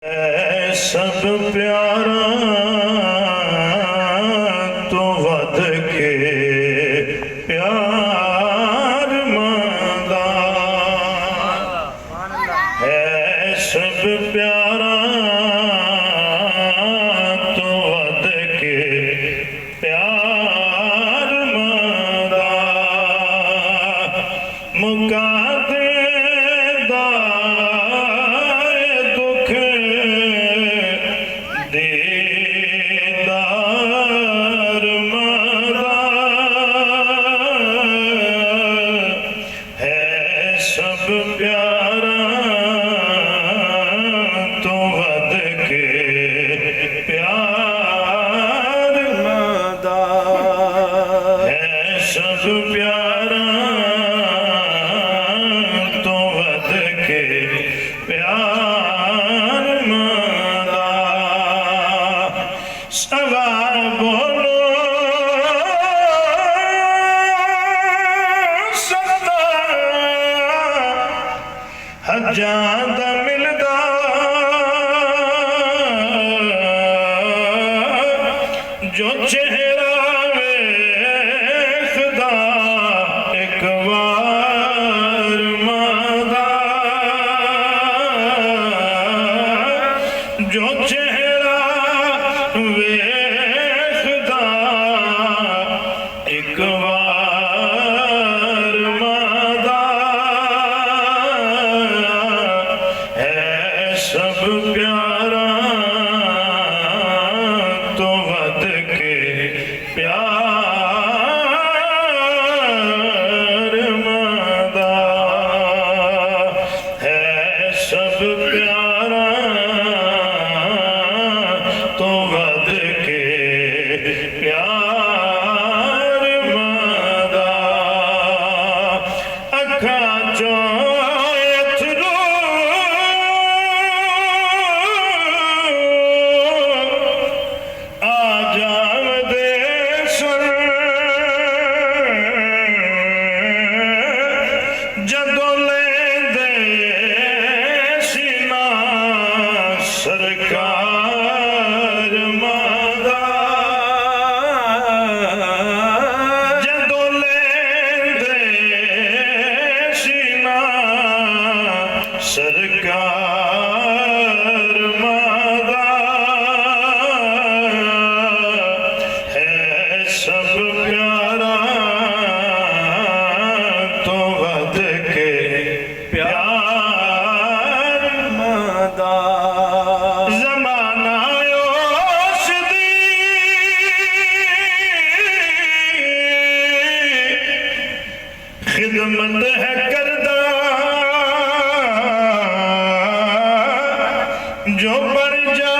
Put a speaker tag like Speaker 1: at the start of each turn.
Speaker 1: है सब प्यारा तो वध के प्यार मंदा है सब प्यारा तो वध के प्यार मंदा मुका देदा दीदार मदा है सब प्यारा तो वध के प्यार मदा है सब प्यारा तो वध के प्यार मदा सवार बोलो सदा हजादा मिलदा जो चेहरा वेखदा एक बार मदा जो चेहरा वेखदा एक बार मदा है सब प्यारा तो वध के प्यार मदा है सब प्यारा तो वध के प्यार मदा अखा चो अथरू आ जावदे सन जदों लेंदे सीना सरकार मदा जदों लेंदे सीना सरकार मदा है सब प्यारा तो वध के प्यार मदा ज़माना औसदी खिदमत है करदा जो बढ़ जा